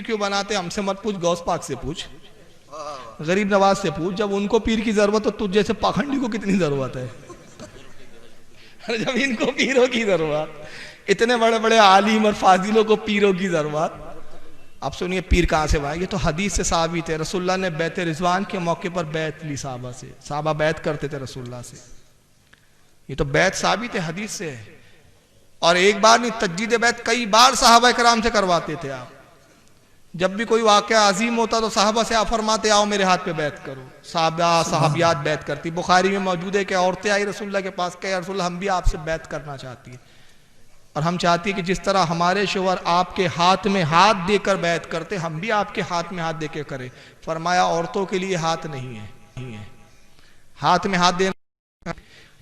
پیر کیوں بناتے؟ ہم سے مت پوچھ، غوث پاک سے پوچھ، غریب نواز سے پوچھ. جب ان کو پیر کی ضرورت تو تجھ جیسے پاکھنڈی کو کتنی ضرورت ہے؟ جب ان کو پیروں کی ضرورت، اتنے بڑے بڑے عالم اور فاضلوں کو پیروں کی ضرورت. اب سنیے پیر کہاں سے بنا؟ یہ تو حدیث سے ثابت ہے. رسول اللہ نے بیعت رضوان کے موقع پر بیعت لی صحابہ سے، صحابہ بیعت کرتے تھے رسول اللہ سے. یہ تو بیعت ثابت ہے، حدیث سے ہے. اور ایک بار نہیں، تجدید بیعت کئی بار صحابہ کرام سے کرواتے تھے آپ. جب بھی کوئی واقعہ عظیم ہوتا تو صحابہ سے آپ فرماتے آؤ میرے ہاتھ پہ بیعت کرو. صحابہ صحابیات بیعت کرتی. بخاری میں موجود ہے کہ عورتیں آئی رسول اللہ کے پاس، کہ یا رسول اللہ ہم بھی آپ سے بیعت کرنا چاہتی ہیں، اور ہم چاہتی ہیں کہ جس طرح ہمارے شوہر آپ کے ہاتھ میں ہاتھ دے کر بیعت کرتے ہم بھی آپ کے ہاتھ میں ہاتھ دے کے کریں. فرمایا عورتوں کے لیے ہاتھ نہیں ہے، ہاتھ میں ہاتھ دینا.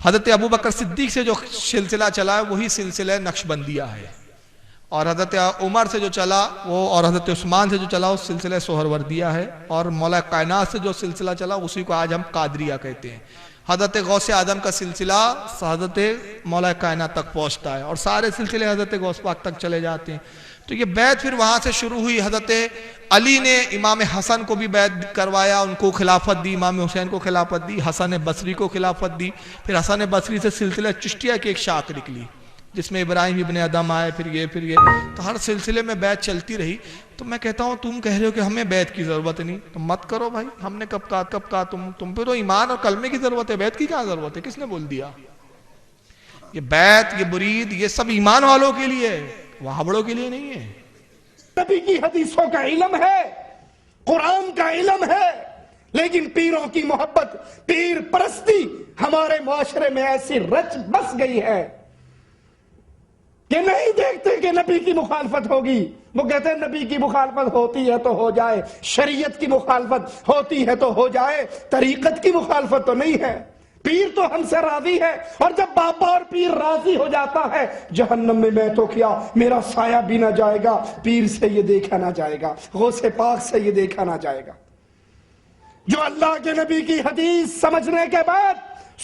حضرت ابوبکر صدیق سے جو سلسلہ چلا ہے وہی سلسلہ نقشبندیہ ہے، اور حضرت عمر سے جو چلا وہ، اور حضرت عثمان سے جو چلا وہ سلسلہ سہروردیہ ہے، اور مولا کائنات سے جو سلسلہ چلا اسی کو آج ہم قادریہ کہتے ہیں. حضرت غوث اعظم کا سلسلہ حضرت مولا کائنات تک پہنچتا ہے، اور سارے سلسلے حضرت غوث پاک تک چلے جاتے ہیں. تو یہ بیعت پھر وہاں سے شروع ہوئی. حضرت علی نے امام حسن کو بھی بیعت کروایا، ان کو خلافت دی. امام حسین کو خلافت دی، حسن بصری کو خلافت دی. پھر حسن بصری سے سلسلہ چشتیہ کی ایک شاخ نکلی جس میں ابراہیم ابن ادم آئے، پھر یہ تو ہر سلسلے میں بیعت چلتی رہی. تو میں کہتا ہوں تم کہہ رہے ہو کہ ہمیں بیعت کی ضرورت نہیں، تو مت کرو بھائی. ہم نے کب کہا تم پہ تو ایمان اور کلمے کی ضرورت ہے، بیعت کی کیا ضرورت ہے؟ کس نے بول دیا؟ یہ بیعت، یہ مرید، یہ سب ایمان والوں کے لیے ہے، وہابڑوں کے لیے نہیں ہے. نبی کی حدیثوں کا علم ہے، قرآن کا علم ہے، لیکن پیروں کی محبت، پیر پرستی ہمارے معاشرے میں ایسی رچ بس گئی ہے کہ نہیں دیکھتے کہ نبی کی مخالفت ہوگی. وہ کہتے ہیں نبی کی مخالفت ہوتی ہے تو ہو جائے، شریعت کی مخالفت ہوتی ہے تو ہو جائے، طریقت کی مخالفت تو نہیں ہے. پیر تو ہم سے راضی ہے، اور جب بابا اور پیر راضی ہو جاتا ہے، جہنم میں تو کیا میرا سایہ بھی نہ جائے گا، پیر سے یہ دیکھا نہ جائے گا، غوث پاک سے یہ دیکھا نہ جائے گا. جو اللہ کے نبی کی حدیث سمجھنے کے بعد،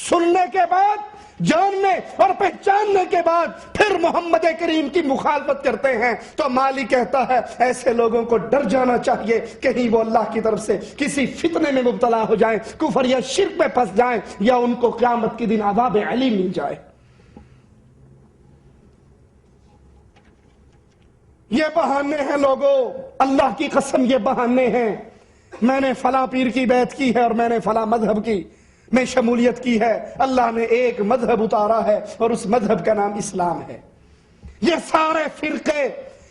سننے کے بعد، جاننے اور پہچاننے کے بعد پھر محمد کریم کی مخالفت کرتے ہیں، تو مالی کہتا ہے ایسے لوگوں کو ڈر جانا چاہیے، کہیں وہ اللہ کی طرف سے کسی فتنے میں مبتلا ہو جائیں، کفر یا شرک میں پھنس جائیں، یا ان کو قیامت کے دن عذاب علیم مل جائے. یہ بہانے ہیں لوگوں، اللہ کی قسم یہ بہانے ہیں. میں نے فلاں پیر کی بیعت کی ہے اور میں نے فلاں مذہب کی میں شمولیت کی ہے. اللہ نے ایک مذہب اتارا ہے اور اس مذہب کا نام اسلام ہے. یہ سارے فرقے،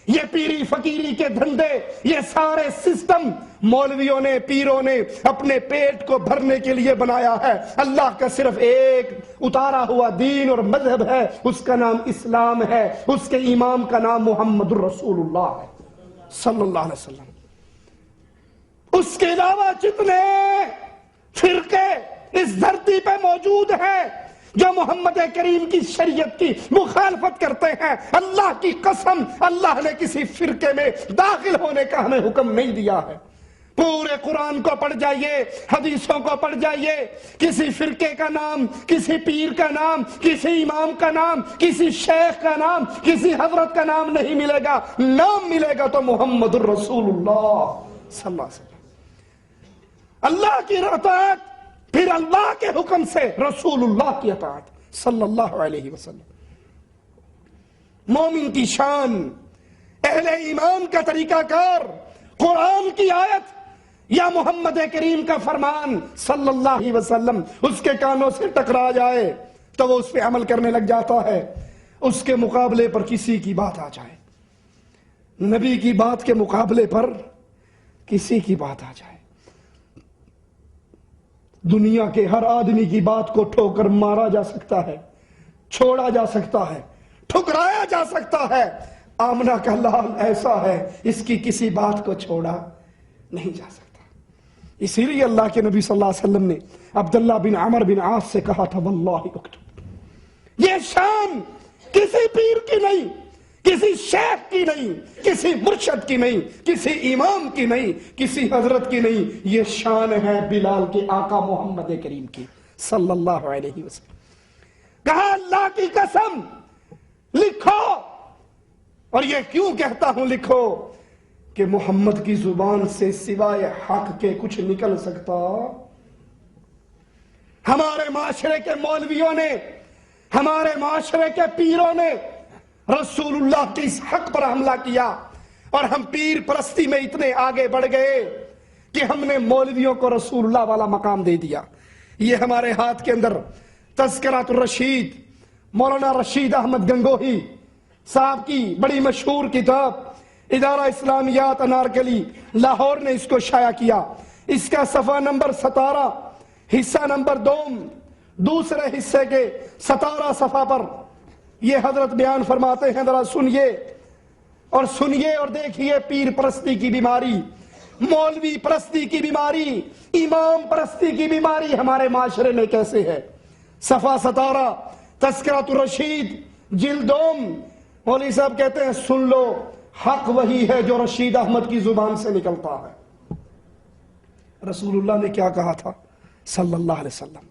یہ پیری فقیری کے دھندے، یہ سارے سسٹم مولویوں نے، پیروں نے اپنے پیٹ کو بھرنے کے لیے بنایا ہے. اللہ کا صرف ایک اتارا ہوا دین اور مذہب ہے، اس کا نام اسلام ہے. اس کے امام کا نام محمد الرسول اللہ ہے صلی اللہ علیہ وسلم. اس کے علاوہ جتنے فرقے اس دھرتی پہ موجود ہیں جو محمد کریم کی شریعت کی مخالفت کرتے ہیں، اللہ کی قسم اللہ نے کسی فرقے میں داخل ہونے کا ہمیں حکم نہیں دیا ہے. پورے قرآن کو پڑھ جائیے، حدیثوں کو پڑھ جائیے، کسی فرقے کا نام، کسی پیر کا نام، کسی امام کا نام، کسی شیخ کا نام، کسی حضرت کا نام نہیں ملے گا. نام ملے گا تو محمد الرسول اللہ صلی اللہ علیہ وسلم. اللہ کی اطاعت، پھر اللہ کے حکم سے رسول اللہ کی اطاعت صلی اللہ علیہ وسلم. مومن کی شان، اہل ایمان کا طریقہ کار، قرآن کی آیت یا محمد کریم کا فرمان صلی اللہ علیہ وسلم اس کے کانوں سے ٹکرا جائے تو وہ اس پہ عمل کرنے لگ جاتا ہے. اس کے مقابلے پر کسی کی بات آ جائے، نبی کی بات کے مقابلے پر کسی کی بات آ جائے، دنیا کے ہر آدمی کی بات کو ٹھوکر مارا جا سکتا ہے، چھوڑا جا سکتا ہے، ٹھکرایا جا سکتا ہے. آمنہ کا لال ایسا ہے، اس کی کسی بات کو چھوڑا نہیں جا سکتا. اسی لیے اللہ کے نبی صلی اللہ علیہ وسلم نے عبداللہ بن عمر بن عاص سے کہا تھا واللہ اکتب. یہ شان کسی پیر کی نہیں، کسی شیخ کی نہیں، کسی مرشد کی نہیں، کسی امام کی نہیں، کسی حضرت کی نہیں، یہ شان ہے بلال کے آقا محمد کریم کی صلی اللہ علیہ وسلم. کہا اللہ کی قسم لکھو، اور یہ کیوں کہتا ہوں لکھو کہ محمد کی زبان سے سوائے حق کے کچھ نکل سکتا؟ ہمارے معاشرے کے مولویوں نے، ہمارے معاشرے کے پیروں نے رسول اللہ کے اس حق پر حملہ کیا، اور ہم پیر پرستی میں اتنے آگے بڑھ گئے کہ ہم نے مولویوں کو رسول اللہ والا مقام دے دیا۔ یہ ہمارے ہاتھ کے اندر تذکرۃ الرشید، مولانا رشید احمد گنگوہی صاحب کی بڑی مشہور کتاب، ادارہ اسلامیات انارکلی لاہور نے اس کو شائع کیا۔ اس کا صفحہ نمبر 17، حصہ نمبر 2، دوسرے حصے کے 17 صفحہ پر یہ حضرت بیان فرماتے ہیں، ذرا سنیے اور دیکھیے پیر پرستی کی بیماری، مولوی پرستی کی بیماری، امام پرستی کی بیماری ہمارے معاشرے میں کیسے ہے۔ صفحہ 17، تذکرۃ الرشید، جلد 2، مولوی صاحب کہتے ہیں سن لو، حق وہی ہے جو رشید احمد کی زبان سے نکلتا ہے۔ رسول اللہ نے کیا کہا تھا صلی اللہ علیہ وسلم؟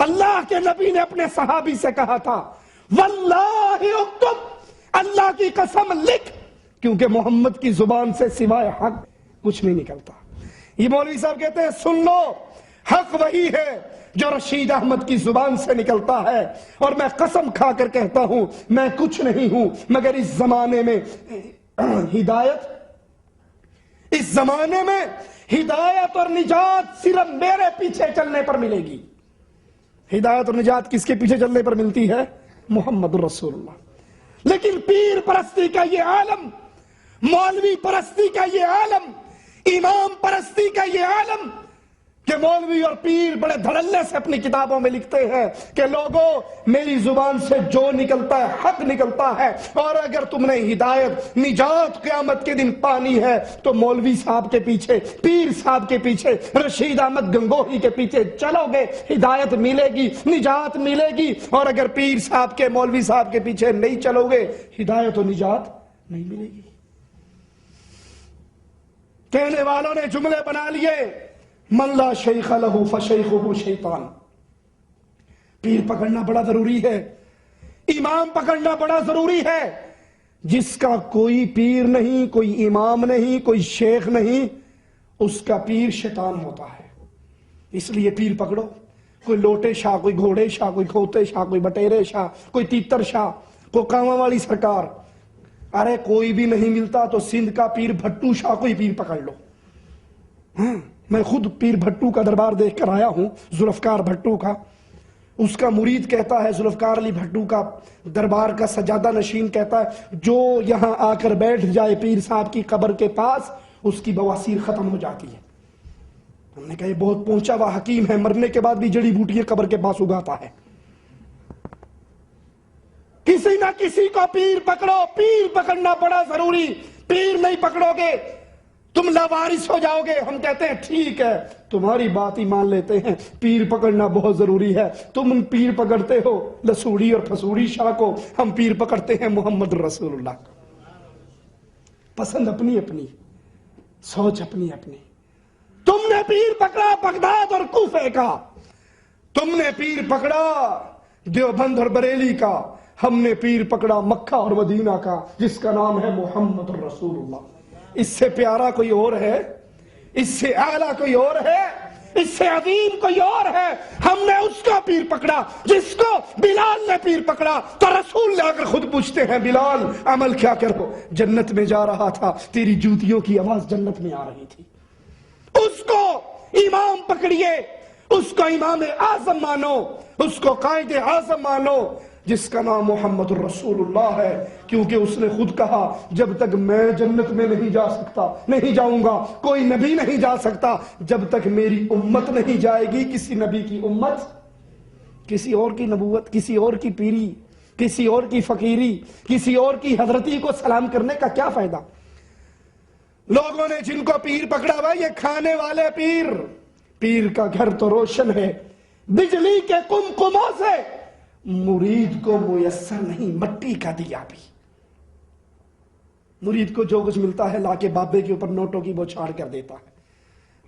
اللہ کے نبی نے اپنے صحابی سے کہا تھا واللہ اکتب، اللہ کی قسم لکھ، کیونکہ محمد کی زبان سے سوائے حق کچھ نہیں نکلتا۔ یہ مولوی صاحب کہتے ہیں سن لو، حق وہی ہے جو رشید احمد کی زبان سے نکلتا ہے، اور میں قسم کھا کر کہتا ہوں میں کچھ نہیں ہوں مگر اس زمانے میں ہدایت، اس زمانے میں ہدایت اور نجات صرف میرے پیچھے چلنے پر ملے گی۔ ہدایت اور نجات کس کے پیچھے چلنے پر ملتی ہے؟ محمد رسول اللہ۔ لیکن پیر پرستی کا یہ عالم، مولوی پرستی کا یہ عالم، امام پرستی کا یہ عالم، کہ مولوی اور پیر بڑے دھڑلے سے اپنی کتابوں میں لکھتے ہیں کہ لوگوں میری زبان سے جو نکلتا ہے حق نکلتا ہے، اور اگر تم نے ہدایت نجات قیامت کے دن پانی ہے تو مولوی صاحب کے پیچھے، پیر صاحب کے پیچھے، رشید احمد گنگوہی کے پیچھے چلو گے، ہدایت ملے گی، نجات ملے گی، اور اگر پیر صاحب کے، مولوی صاحب کے پیچھے نہیں چلو گے ہدایت و نجات نہیں ملے گی۔ کہنے والوں نے جملے بنا لیے، من لا شیخ لہ فشیخہ شیطان۔ پیر پکڑنا بڑا ضروری ہے، امام پکڑنا بڑا ضروری ہے۔ جس کا کوئی پیر نہیں، کوئی امام نہیں، کوئی شیخ نہیں، اس کا پیر شیطان ہوتا ہے۔ اس لیے پیر پکڑو، کوئی لوٹے شاہ، کوئی گھوڑے شاہ، کوئی کھوتے شاہ، کوئی بٹیرے شاہ، کوئی تیتر شاہ، کوئی کاواں والی سرکار، ارے کوئی بھی نہیں ملتا تو سندھ کا پیر بھٹو شاہ کوئی پیر پکڑ لو۔ میں خود پیر بھٹو کا دربار دیکھ کر آیا ہوں، ذوالفقار بھٹو کا۔ اس کا مرید کہتا ہے، ذوالفقار علی بھٹو کا دربار کا سجادہ نشین کہتا ہے جو یہاں آ کر بیٹھ جائے پیر صاحب کی قبر کے پاس اس کی بواسیر ختم ہو جاتی ہے۔ ہم نے کہا یہ بہت پہنچا ہوا حکیم ہے، مرنے کے بعد بھی جڑی بوٹیاں قبر کے پاس اگاتا ہے۔ کسی نہ کسی کو پیر پکڑو، پیر پکڑنا بڑا ضروری۔ پیر نہیں پکڑو گے تم لاوارث ہو جاؤ گے۔ ہم کہتے ہیں ٹھیک ہے تمہاری بات ہی مان لیتے ہیں، پیر پکڑنا بہت ضروری ہے۔ تم پیر پکڑتے ہو لسوڑی اور پھسوڑی شاہ کو، ہم پیر پکڑتے ہیں محمد رسول اللہ کو۔ پسند اپنی اپنی، سوچ اپنی اپنی۔ تم نے پیر پکڑا بغداد اور کوفے کا، تم نے پیر پکڑا دیوبند اور بریلی کا، ہم نے پیر پکڑا مکہ اور مدینہ کا، جس کا نام ہے محمد رسول اللہ۔ اس سے پیارا کوئی اور ہے؟ اس سے اعلیٰ کوئی اور ہے؟ اس سے عظیم کوئی اور ہے؟ ہم نے اس کا پیر پکڑا جس کو بلال نے پیر پکڑا تو رسول نے آ کر خود پوچھتے ہیں بلال عمل کیا کرو؟ جنت میں جا رہا تھا، تیری جوتیوں کی آواز جنت میں آ رہی تھی۔ اس کو امام پکڑیے، اس کو امام اعظم مانو، اس کو قائد اعظم مانو، جس کا نام محمد رسول اللہ ہے، کیونکہ اس نے خود کہا جب تک میں جنت میں نہیں جا سکتا، نہیں جاؤں گا، کوئی نبی نہیں جا سکتا جب تک میری امت نہیں جائے گی۔ کسی نبی کی امت، کسی اور کی نبوت، کسی اور کی پیری، کسی اور کی فقیری، کسی اور کی حضرتی کو سلام کرنے کا کیا فائدہ؟ لوگوں نے جن کو پیر پکڑا ہوا یہ کھانے والے پیر، پیر کا گھر تو روشن ہے، بجلی کے کمکموں سے مرید کو میسر نہیں، مٹی کا دیا بھی۔ مرید کو جو کچھ ملتا ہے لا کے بابے کے اوپر نوٹوں کی بوچھاڑ کر دیتا ہے۔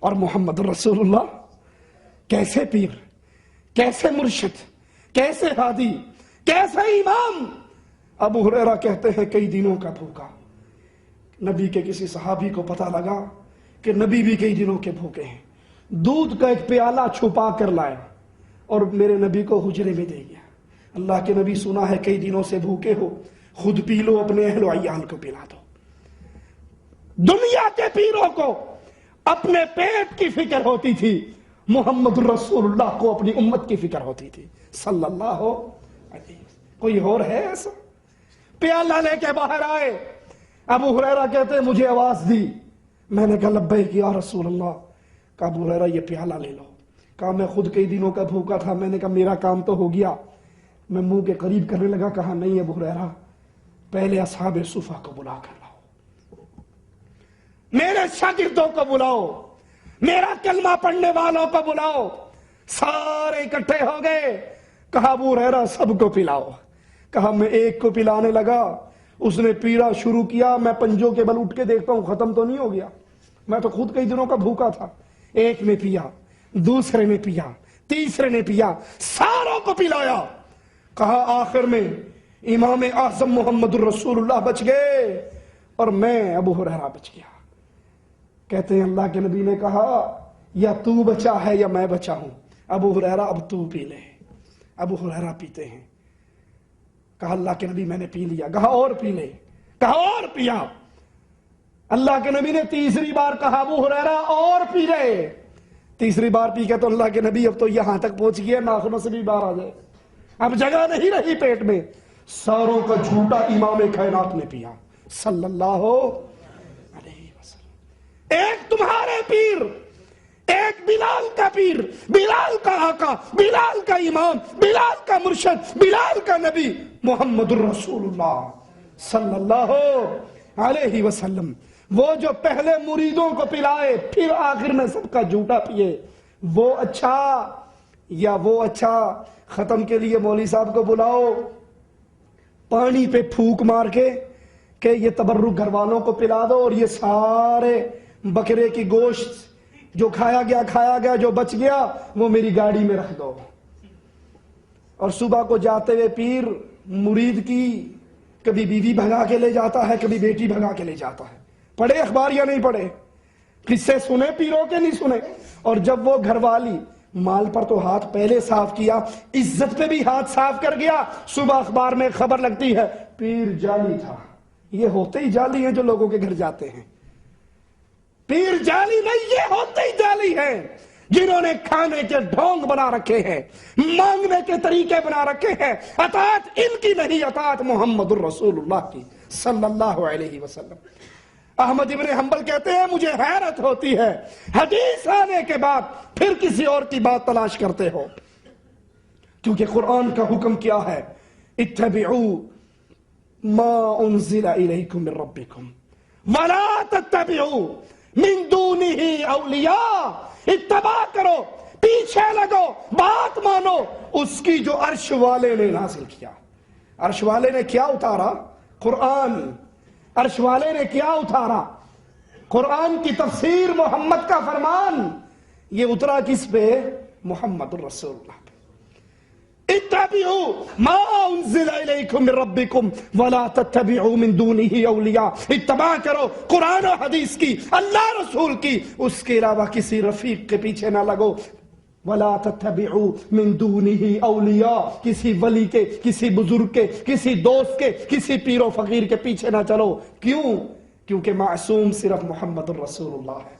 اور محمد رسول اللہ کیسے پیر، کیسے مرشد، کیسے ہادی، کیسے امام۔ ابو ہریرہ کہتے ہیں کئی دنوں کا بھوکا، نبی کے کسی صحابی کو پتہ لگا کہ نبی بھی کئی دنوں کے بھوکے ہیں، دودھ کا ایک پیالہ چھپا کر لایا اور میرے نبی کو حجرے میں دے گیا۔ اللہ کے نبی سنا ہے کئی دنوں سے بھوکے ہو، خود پی لو، اپنے اہل و عیال کو پلا دو۔ دنیا کے پیروں کو اپنے پیٹ کی فکر ہوتی تھی، محمد رسول اللہ کو اپنی امت کی فکر ہوتی تھی صلی اللہ علیہ وسلم۔ کوئی اور ہے ایسا؟ پیالہ لے کے باہر آئے، ابو ہریرہ کہتے ہیں مجھے آواز دی، میں نے کہا لبیک یا رسول اللہ۔ کہا ابو ہریرہ یہ پیالہ لے لو۔ کہا میں خود کئی دنوں کا بھوکا تھا، میں نے کہا میرا کام تو ہو گیا۔ میں منہ کے قریب کرنے لگا، کہا نہیں ابو ہریرہ، پہلے اصحاب صفہ کو بلا کر لاؤ، میرے شاگردوں کو بلاؤ، میرا کلمہ پڑھنے والوں کو بلاؤ۔ سارے اکٹھے ہو گئے۔ کہا ابو ہریرہ سب کو پلاؤ۔ کہا میں ایک کو پلانے لگا، اس نے پینا شروع کیا، میں پنجوں کے بل اٹھ کے دیکھتا ہوں ختم تو نہیں ہو گیا، میں تو خود کئی دنوں کا بھوکا تھا۔ ایک نے پیا، دوسرے نے پیا، تیسرے نے پیا، ساروں کو پلایا۔ کہا آخر میں امام اعظم محمد الرسول اللہ بچ گئے اور میں ابو ہریرہ بچ گیا۔ کہتے ہیں اللہ کے نبی نے کہا یا تو بچا ہے یا میں بچا ہوں، ابو ہریرہ اب تو پی لے۔ ابو ہریرہ پیتے ہیں۔ کہا اللہ کے نبی میں نے پی لیا۔ کہا اور پی لے۔ کہا اور پیا۔ اللہ کے نبی نے تیسری بار کہا ابو ہریرہ اور پی لے۔ تیسری بار پی کے تو اللہ کے نبی اب تو یہاں تک پہنچ گیا ناخنوں سے بھی باہر آ جائے، اب جگہ نہیں رہی پیٹ میں۔ ساروں کا جھوٹا امام کائنات نے پیا صلی اللہ علیہ وسلم۔ ایک تمہارے پیر، ایک بلال کا پیر، بلال کا آقا، بلال کا امام، بلال کا مرشد، بلال کا نبی محمد الرسول اللہ صلی اللہ علیہ وسلم، وہ جو پہلے مریدوں کو پلائے پھر آخر میں سب کا جھوٹا پیے، وہ اچھا یا وہ اچھا؟ ختم کے لیے مولوی صاحب کو بلاؤ، پانی پہ پھونک مار کے کہ یہ تبرک گھر والوں کو پلا دو، اور یہ سارے بکرے کی گوشت جو کھایا گیا جو بچ گیا وہ میری گاڑی میں رکھ دو۔ اور صبح کو جاتے ہوئے پیر مرید کی کبھی بیوی بھگا کے لے جاتا ہے، کبھی بیٹی بھگا کے لے جاتا ہے۔ پڑھے اخبار یا نہیں پڑھے؟ قصے سنے پیروں کے نہیں سنے؟ اور جب وہ گھر والی مال پر تو ہاتھ پہلے صاف کیا، عزت پہ بھی ہاتھ صاف کر گیا، صبح اخبار میں خبر لگتی ہے پیر جعلی تھا۔ یہ ہوتے ہی جعلی ہیں جو لوگوں کے گھر جاتے ہیں، پیر جعلی نہیں، یہ ہوتے ہی جعلی ہیں جنہوں نے کھانے کے ڈھونگ بنا رکھے ہیں، مانگنے کے طریقے بنا رکھے ہیں۔ اطاعت ان کی نہیں، اطاعت محمد الرسول اللہ کی صلی اللہ علیہ وسلم۔ احمد ابن حنبل کہتے ہیں مجھے حیرت ہوتی ہے حدیث آنے کے بعد پھر کسی اور کی بات تلاش کرتے ہو، کیونکہ قرآن کا حکم کیا ہے؟ اتبعوا ما انزل الیکم من ربکم ولا تتبعوا من دونہ اولیاء۔ اتباع کرو، پیچھے لگو، بات مانو اس کی جو عرش والے نے نازل کیا۔ عرش والے نے کیا اتارا؟ قرآن۔ عرش والے نے کیا اتارا؟ قرآن کی تفسیر، محمد کا فرمان۔ یہ اترا کس پہ؟ محمد الرسول اللہ پہ۔ اتبعوا ما انزل الیکم من ربکم ولا تتبعوا من دونہ اولیاء۔ اتباع کرو قرآن و حدیث کی، اللہ رسول کی، اس کے علاوہ کسی رفیق کے پیچھے نہ لگو۔ وَلَا تَتَّبِعُوا مِن دُونِهِ اولیاء، کسی ولی کے، کسی بزرگ کے، کسی دوست کے، کسی پیر و فقیر کے پیچھے نہ چلو۔ کیوں؟ کیونکہ معصوم صرف محمد الرسول اللہ ہے۔